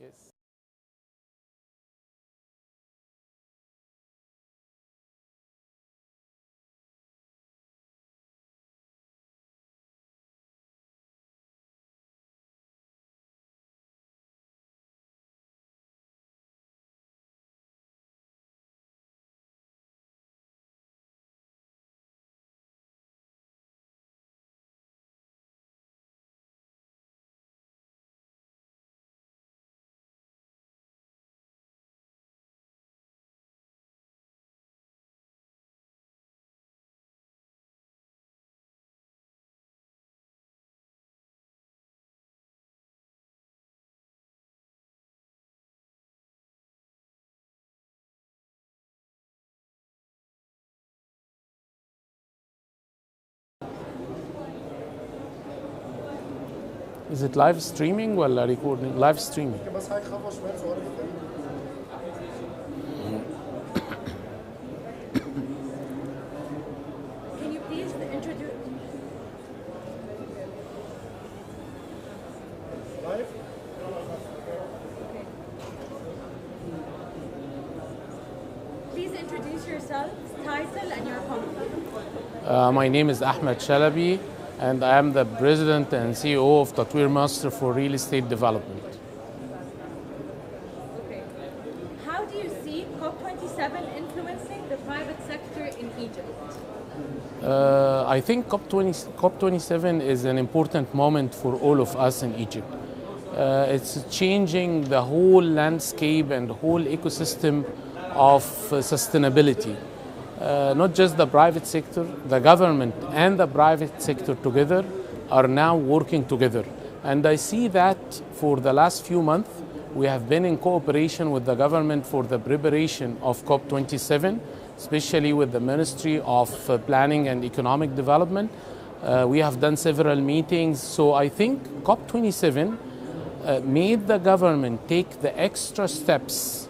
Yes. Is it live streaming ولا recording? Live streaming. بس حضرتك خطوه شمال صغيره جدا. Can you please introduce? لايف. Please introduce yourself, title, and your company. My name is Ahmed Shalaby, and I am the president and CEO of Tatweer Misr for real estate development. Okay. How do you see COP27 influencing the private sector in Egypt? I think COP27 is an important moment for all of us in Egypt. It's changing the whole landscape and the whole ecosystem of sustainability. Not just the private sector, the government and the private sector together are now working together. And I see that for the last few months, we have been in cooperation with the government for the preparation of COP27, especially with the Ministry of Planning and Economic Development. We have done several meetings. So I think COP27 made the government take the extra steps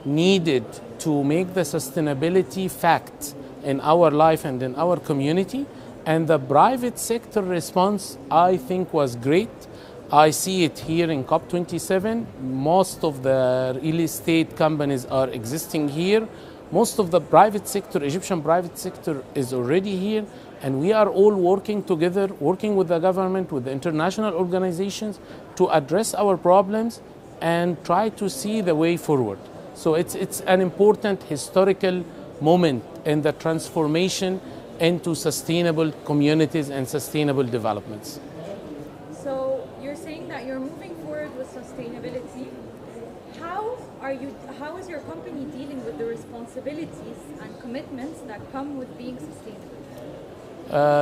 needed to make the sustainability fact in our life and in our community. And the private sector response, I think, was great. I see it here in COP27. Most of the real estate companies are existing here. Most of the private sector, Egyptian private sector, is already here. And we are all working together, working with the government, with the international organizations to address our problems and try to see the way forward. So it's an important historical moment in the transformation into sustainable communities and sustainable developments. So you're saying that you're moving forward with sustainability. How is your company dealing with the responsibilities and commitments that come with being sustainable?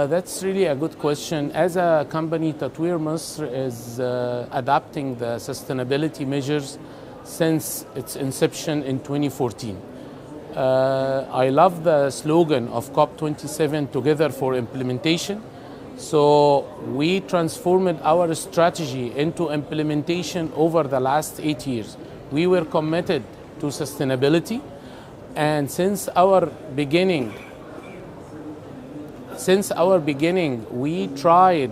That's really a good question. As a company, Tatweer Misr is adapting the sustainability measures since its inception in 2014. I love the slogan of COP27, Together for Implementation. So we transformed our strategy into implementation over the last 8 years. We were committed to sustainability, and since our beginning, we tried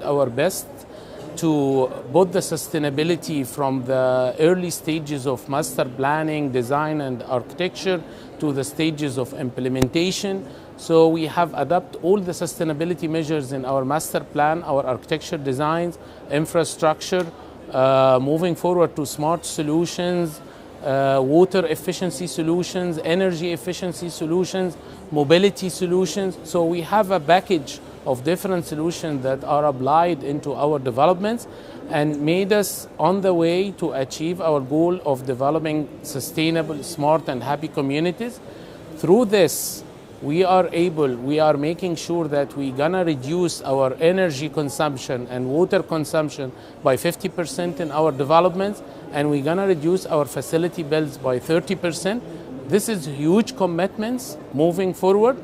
our best to put the sustainability from the early stages of master planning, design, and architecture to the stages of implementation. So we have adopted all the sustainability measures in our master plan, our architecture designs, infrastructure, moving forward to smart solutions, water efficiency solutions, energy efficiency solutions, mobility solutions. So we have a package of different solutions that are applied into our developments and made us on the way to achieve our goal of developing sustainable, smart, and happy communities. Through this, we are making sure that we're gonna reduce our energy consumption and water consumption by 50% in our developments, and we're gonna reduce our facility bills by 30%. This is huge commitments moving forward,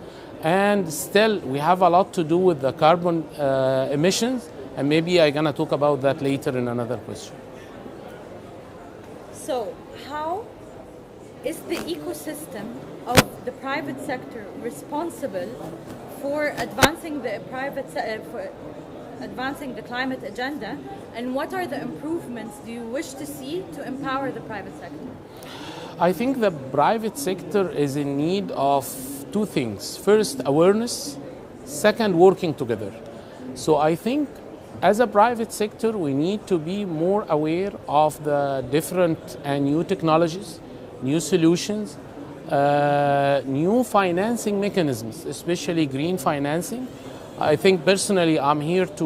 and still we have a lot to do with the carbon emissions, and maybe I'm gonna talk about that later in another question. So how is the ecosystem of the private sector responsible for advancing the advancing the climate agenda, and what are the improvements do you wish to see to empower the private sector? I think the private sector is in need of two things. First, awareness. Second, working together. So I think as a private sector, we need to be more aware of the different and new technologies, new solutions, new financing mechanisms, especially green financing. I think personally I'm here to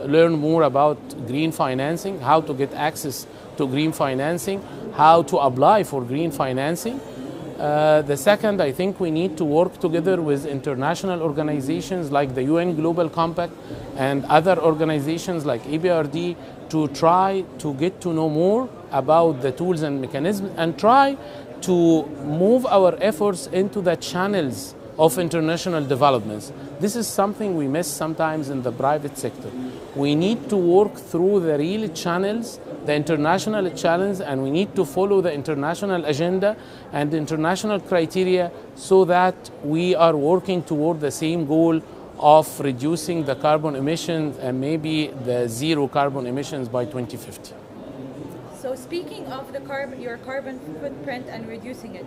learn more about green financing, how to get access to green financing, how to apply for green financing. The second, I think we need to work together with international organizations like the UN Global Compact and other organizations like EBRD to try to get to know more about the tools and mechanisms and try to move our efforts into the channels of international developments. This is something we miss sometimes in the private sector. We need to work through the real channels, the international channels, and we need to follow the international agenda and international criteria so that we are working toward the same goal of reducing the carbon emissions and maybe the zero carbon emissions by 2050. So speaking of your carbon footprint and reducing it,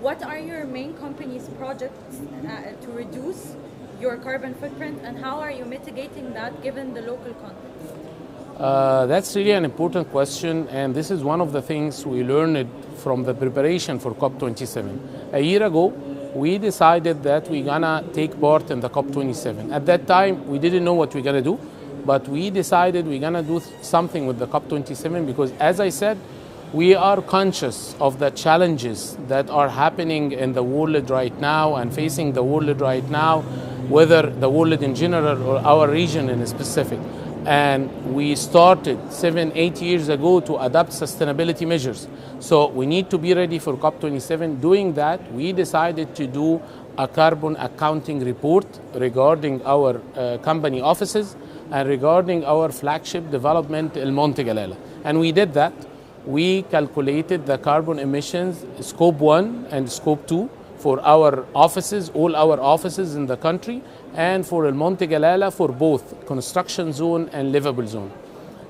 what are your main company's projects to reduce your carbon footprint, and how are you mitigating that given the local context? That's really an important question, and this is one of the things we learned from the preparation for COP27. A year ago, we decided that we're gonna take part in the COP27. At that time, we didn't know what we're gonna do, but we decided we're gonna do something with the COP27 because, as I said, we are conscious of the challenges that are happening in the world right now and facing the world right now, whether the world in general or our region in specific. And we started 7-8 years ago to adopt sustainability measures. So we need to be ready for COP27. Doing that, we decided to do a carbon accounting report regarding our company offices and regarding our flagship development, El Monte Galala. And we did that. We calculated the carbon emissions, scope 1 and scope 2, for our offices, all our offices in the country, and for El Monte Galala for both construction zone and livable zone.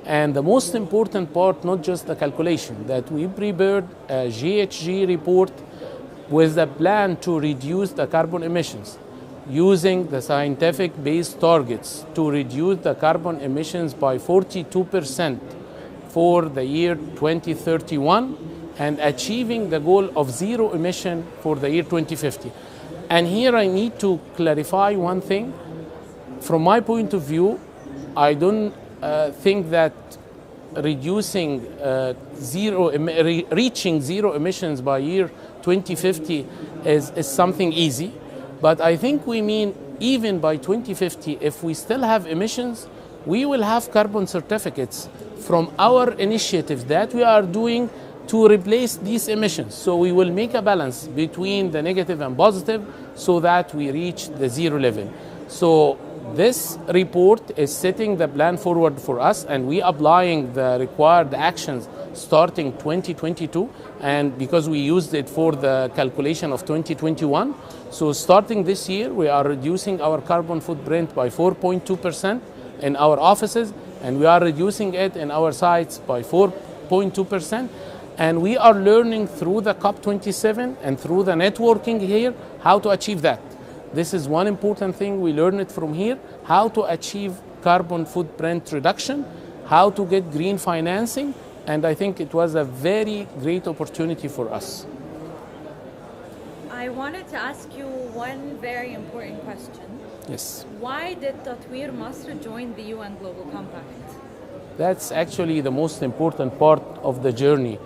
And the most important part, not just the calculation, that we prepared a GHG report with a plan to reduce the carbon emissions using the scientific based targets to reduce the carbon emissions by 42% for the year 2031 and achieving the goal of zero emission for the year 2050. And here I need to clarify one thing. From my point of view, I don't think that reaching zero emissions by year 2050 is something easy. But I think we mean even by 2050, if we still have emissions, we will have carbon certificates from our initiatives that we are doing to replace these emissions. So we will make a balance between the negative and positive so that we reach the zero level. So this report is setting the plan forward for us, and we applying the required actions starting 2022, and because we used it for the calculation of 2021. So starting this year, we are reducing our carbon footprint by 4.2% in our offices, and we are reducing it in our sites by 4.2%. And we are learning through the COP27 and through the networking here how to achieve that. This is one important thing we learned from here, how to achieve carbon footprint reduction, how to get green financing, and I think it was a very great opportunity for us. I wanted to ask you one very important question. Yes. Why did Tatweer Misr join the UN Global Compact? That's actually the most important part of the journey.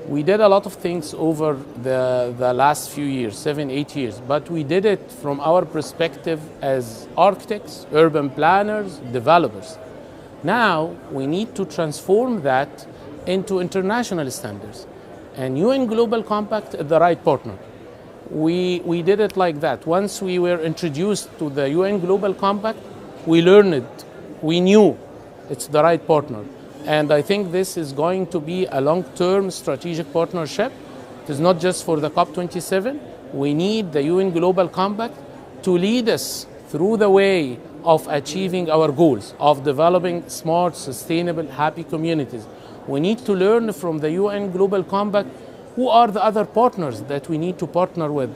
We did a lot of things over the last few years, 7-8 years, but we did it from our perspective as architects, urban planners, developers. Now we need to transform that into international standards. And UN Global Compact is the right partner. We did it like that. Once we were introduced to the UN Global Compact, we learned it. We knew it's the right partner. And I think this is going to be a long-term strategic partnership. It is not just for the COP27. We need the UN Global Compact to lead us through the way of achieving our goals of developing smart, sustainable, happy communities. We need to learn from the UN Global Compact who are the other partners that we need to partner with.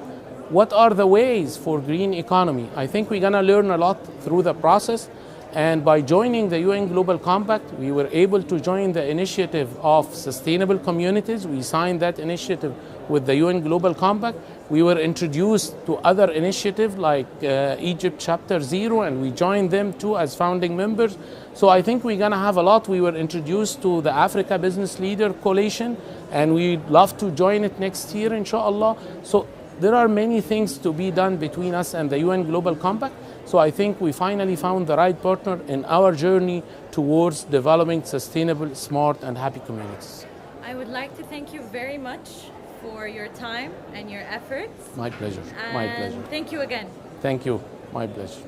What are the ways for green economy? I think we're going to learn a lot through the process. And by joining the UN Global Compact, we were able to join the initiative of sustainable communities. We signed that initiative with the UN Global Compact. We were introduced to other initiatives like Egypt Chapter Zero, and we joined them too as founding members. So I think we're going to have a lot. We were introduced to the Africa Business Leader Coalition, and we'd love to join it next year, inshallah. So there are many things to be done between us and the UN Global Compact. So I think we finally found the right partner in our journey towards developing sustainable, smart, and happy communities. I would like to thank you very much for your time and your efforts. My pleasure. And My pleasure. thank you again. Thank you. My pleasure.